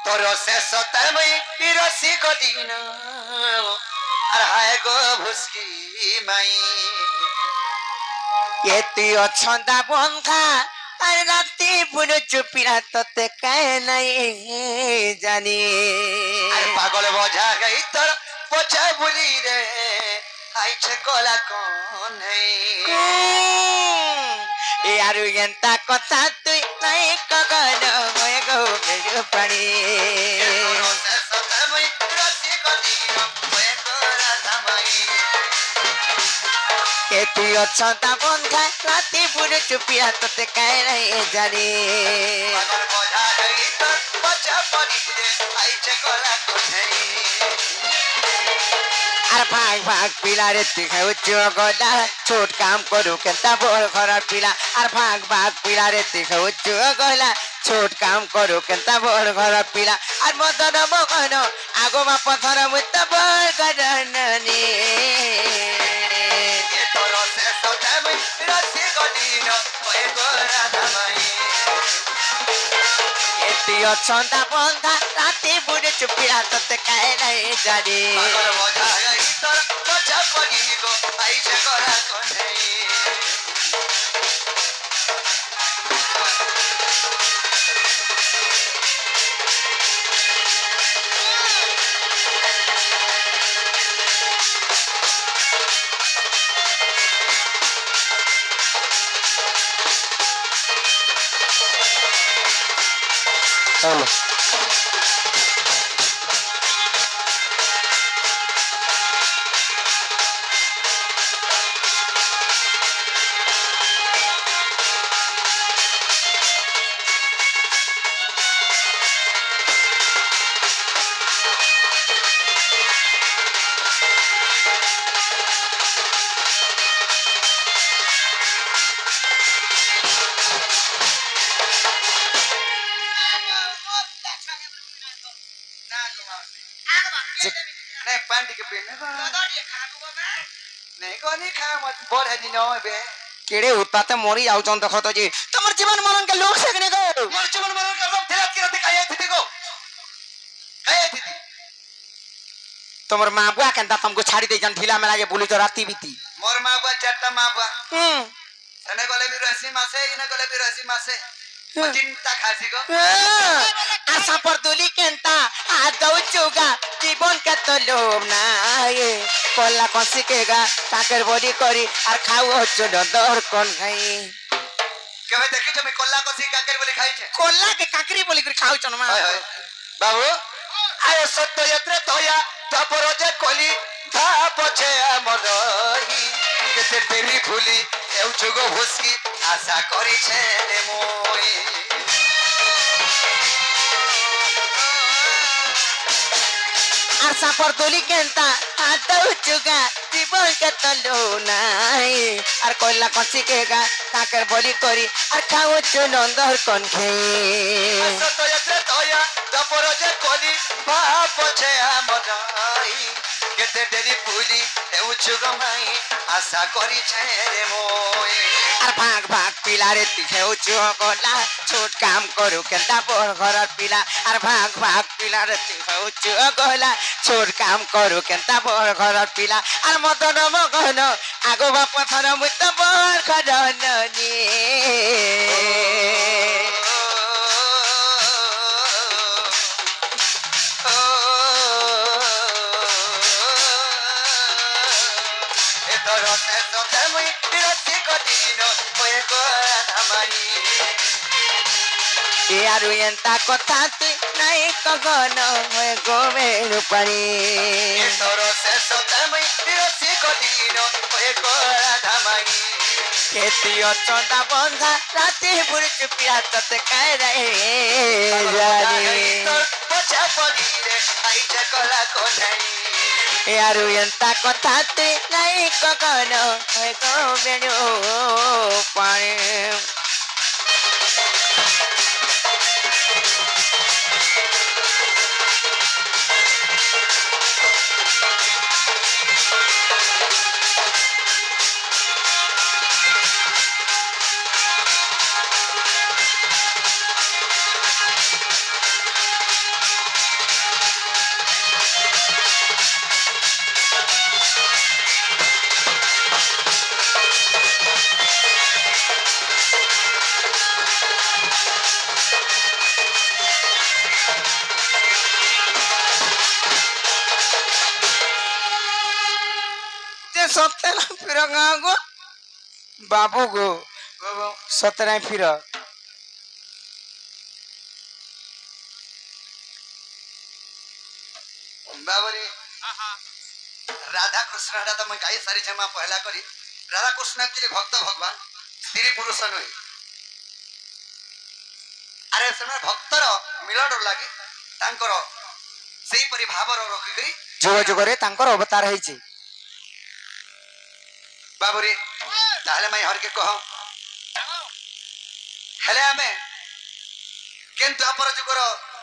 তোর শেষ তাই বিরসি কঠিন আর হায় গো ভুসকি মাই এতি অছন্দা বন্ধা আর রাতে পুরো চুপিরা তোতে কায় নাই জানি আর পাগল বোঝা গই তোর পছা বুলি রে আইছে কলা কোন এ আর এন্তা কথা তুই নাই কগন হয়ে গো মেরু পানি এতি অছন্দা বন্ধা রাতে পুরো চুপিরা তোতে কায় নাই জানি আর ভাগ ভাগ পিলা রে তুই উচ্চ গলা ছোট কাম করু কেনতা বড় ঘরের পিলা আর ভাগ ভাগ পিলা রে তুই উচ্চ গলা ছোট কাম করু কেনতা বড় ঘরের পিলা আর মদন মগন আগো মা পথর মুত বড় গরননি এতি অছন্দা বন্ধা রাতে বুড়ে চুপিয়া তোতে কায় নাই জানি केड़े उत्पाते मोरी जाउछन देखो तो जी तमर जीवन मरण के लोग सेकने गो मोर जीवन मरण के लोग धेला की राती खाए थी को खाए थी तमर मां बुआ केनता तुमको छाड़ी दे जन ढीला में लागे बुली तो राती बीती मोर मां बुआ चारटा मां बुआ सने गले भी रसी मासे इने गले भी रसी मासे चिंता खासी को आशा पर दुली केनता आ दउ चुगा जीवन के तो लोभ नाए कोला कसी केगा ताकर बॉडी करी और खाओ चलो दर कोन खाई केबे देखि छ मैं कोल्ला कसी काकरी बोली खाई छे कोला के काकरी बोली कर खाओ चन मा बाबू आयो सत्य यात्रे तोया तपरोजे कोली था पछे अमरही केते तेरी फुली एउ जुगो भुसकी आशा करी छे रे मोई आशा पर दुली केनता आ दउ चुगा जीवन के तो लोभ नाए और कोला कसी केगा ताकर बॉडी करी और खाओ चलो दर कोन खाई सत्य यात्रे तोया तपरोजे कोली था पछे अमरही केते तेरी फुली एउ जुगो भाई आशा करी छे रे मोई আর ভাগ ভাগ পিলারে তিখে উচ্চ গলা ছোট কাম করু কেনতা বড় ঘরের পিলা আর ভাগ ভাগ পিলারে তিখে উচ্চ গলা ছোট কাম করু কেনতা বড় ঘরের পিলা আর মদন মগন আগো বাপ থর মুত বড় ঘরননি यारू एंता कथा तुई नहीं कगन होए गोमेरु पानी तोरो से सतमई बिरसी कदिनो होए गोरा धामाई खेती अचंदा बंधा राती बुरी चुपिया तते काय रे जानी पछा पड़ी रे आई जकला कोनाई यारू एंता कथा तुई नहीं कगन होए गोमेरु पानी सत्य फिर गाँव को बाबू को बाबू सत्य फिर बाबरे राधा कृष्ण तो मैं कई सारी क्षमा पहला करी राधा कृष्ण एक्चुअली भक्त भगवान स्त्री पुरुष नुहे अरे से भक्तर मिलन लगे तांकर सेही परि भावर रखिकरी जुग जुगरे तांकर अवतार है बाबुरे ताहले मैं हर के कह हेले आमे केन द्वापर जुगर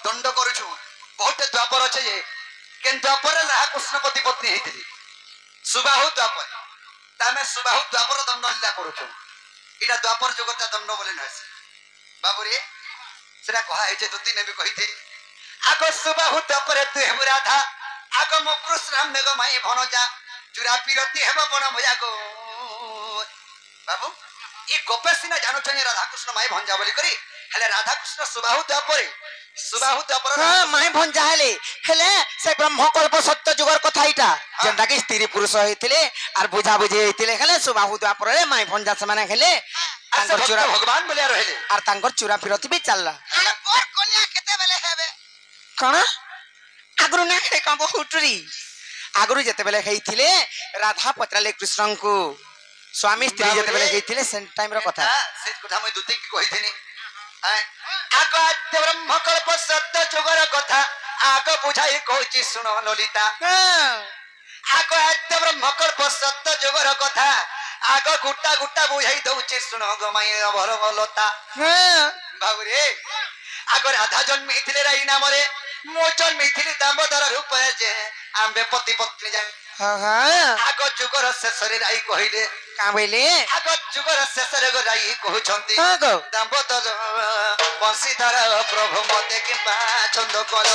दंड करूछु बहुत द्वापर अछि जे केन द्वापर राधा कृष्ण पति पत्नी हेतिली सुबाहु द्वापर तामे सुबाहु द्वापर दंड लीला करूछु इटा द्वापर जुगता दंड बोले नसे बाबुरे सेरा कहा है जे दुती ने भी कहिथे आगो सुबाहु द्वापर तु हेबु राधा आगो मो कृष्ण मेग माई भनजा चुरा पिरती हेब बन भया गो बाबू ई गोपे सिना जानो छे राधा कृष्ण माई भंजा बोली करी हेले राधा कृष्ण सुबाहु द्वापर हां माई भंजा हेले से ब्रह्मकल्प सत्य जुगर कथा इटा जेंटा कि स्त्री पुरुष हेतिले आर बुझा बुझी हेतिले हेले सुबाहु द्वापर रे माई भंजा से माने हेले तांकर चुरा भगवान बोलिया रहले आर तांकर चुरा फिरती भी चलला हेले और कन्या केते बेले हेबे कण आगरु ना खे का बहुटरी आगरु जते बेले हेतिले राधा पत्राले कृष्ण को स्वामी स्त्री जते बेले हेतिले सेम टाइम रो कथा से कथा मैं दुती की कहिथिनी आको आद्य ब्रह्मकल्प सत्य जुगर कथा आको बुझाई कहची सुनो ललिता आको आद्य ब्रह्मकल्प सत्य जुगर कथा आको गुट्टा गुट्टा बुझाई दउची सुनो गमाई भर लता बाबुरे आको राधा जन्मी थिले राई नामरे मो जन्मी थिले दामोदर रूप जे आंबे पति पत्नी जाय आको जुगर शेषरे राई कहिले का बोले आगो जुगर शेषरे गो राई कहउछंती गो दामोदर बंशीधर प्रभु मते किंबा छंद कर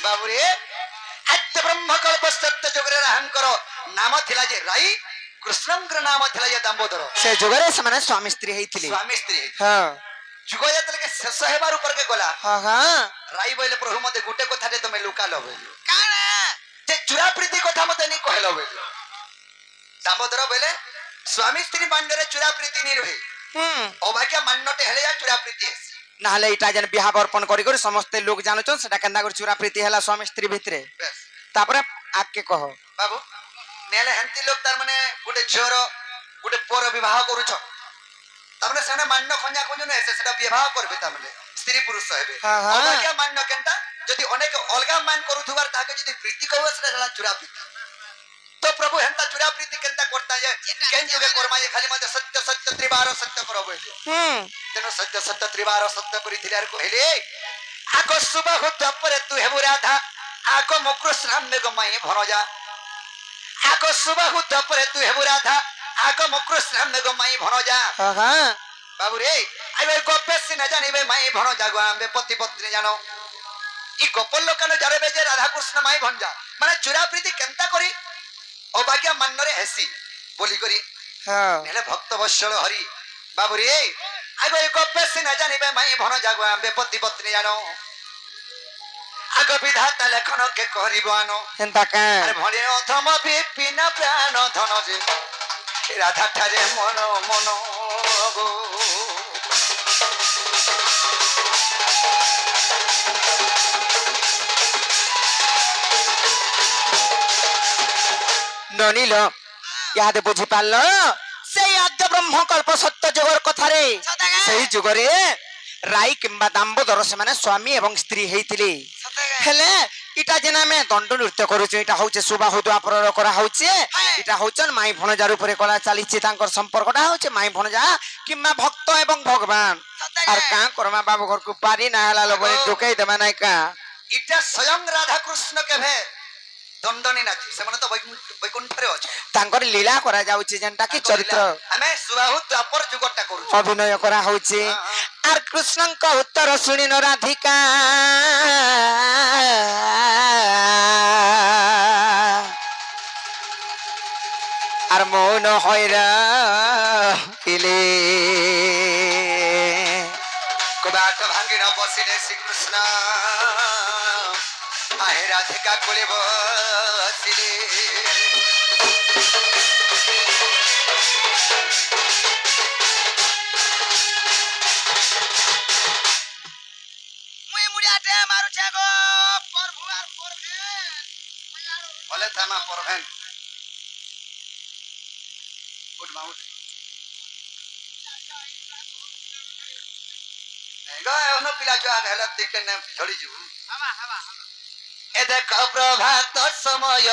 बाबुरे आद्य ब्रह्मकल्प सत्य जुगरे राहंकर नाम थिला जे राई कृष्णंकर नाम थिला जे दामोदर से जुगरे से माने स्वामी स्त्री हेतिले स्वामी स्त्री हां जुग जतले के शेष हेबार ऊपर के गला हां राई बोले प्रभु मते गुटे कथा दे तमे लुका लबे काना जे चुरा प्रीति कथा मते नहीं कहलो बे दामोदर बोले स्वामी स्त्री मांडरे चुरा प्रीति नहीं रहे ओबाक्या मान्नटे हेले या चुरा प्रीति हेसी नाले इटा जन बिहा अर्पण करी करी समस्त लोग जानो छन सेटा केंदा कर चुरा प्रीति हला स्वामी स्त्री भितरे तापरे आके कहो बाबू नेले हंती लोग तार माने गुटे झोर गुटे पोर विवाह करू छ तमने सेना मान्न खंजा खंजु ने से सेटा विवाह करबे तमने स्त्री पुरुष हेबे ओबाक्या मान्न केंता जदि अनेक अलगा मान करूथुबार ताके जदि प्रीति कहबे सेटा चुरा प्रीति तो प्रभु हेंता चुरा प्रीति केंता करता है केन जुगे कर्मा ये खाली मते सत्य सत्य त्रिवार सत्य करबे तेनो सत्य सत्य त्रिवार सत्य करी थिलार कहले आको सुबह तपरे तू हेबु राधा आको मो कृष्ण मेग माई भनजा आको सुबह तपरे तू हेबु राधा आको मो कृष्ण मेग माई भनजा बाबू रे आइबे गोपे सिना जानिबे माई भनजा गो आंबे पति पत्नी जानो ई गोपल लोकन जारबे जे राधा कृष्ण माई भनजा माने चुरा प्रीति केंता करी ओ बाक्या मान्नरे हेसी बोली करी हां नेले भक्त वत्सल हरि बाबू रे आगो एक पेसे न जानिबे माई भन जागो आंबे पति पत्नी जानो आगो विधाता लेखन के करिबानो हेंता का अरे भले अथम विपिन प्राण धन जे राधा ठारे मन मन गो ननील याद बुझी पाल से आद्य ब्रह्मकल्प सत्य जुगर कथारे सही जुगरे राई किंबा दामोदर से माने स्वामी एवं स्त्री हेतिले हेले इटा जेना में दंड नृत्य करूछ इटा होचे सुबाहु द्वापर करा होचे इटा होचन माई भणजार ऊपर कला चलीछि तांकर संपर्कटा होचे माई भणजा किंबा भक्त एवं भगवान आर का करमा बाबू घर को पारी ना हला लोबे टोकै देबा नै का इटा स्वयं राधा कृष्ण के भे दंडनी नाची से माने तो वैकुंठ रे अछि तांकर लीला करा जाउछि जेंटा कि चरित्र हमें सुबाहु द्वापर जुगटा करू अभिनय करा होछि आर कृष्ण का उत्तर सुनि न राधिका आर मौन होइरा इले कबाट भांगी न बसिले श्री कृष्ण आहे राधिका कोले बसिले মুই মুড়িয়াতে মারুছে গো প্রভু আর প্রভেন বলে থামা পড়বেন উঠ মাউট গো এনো পিলা চা হেলা দেখে না ঝড়ি যাবো হাবা হাবা এ দেখো প্রভাত সময়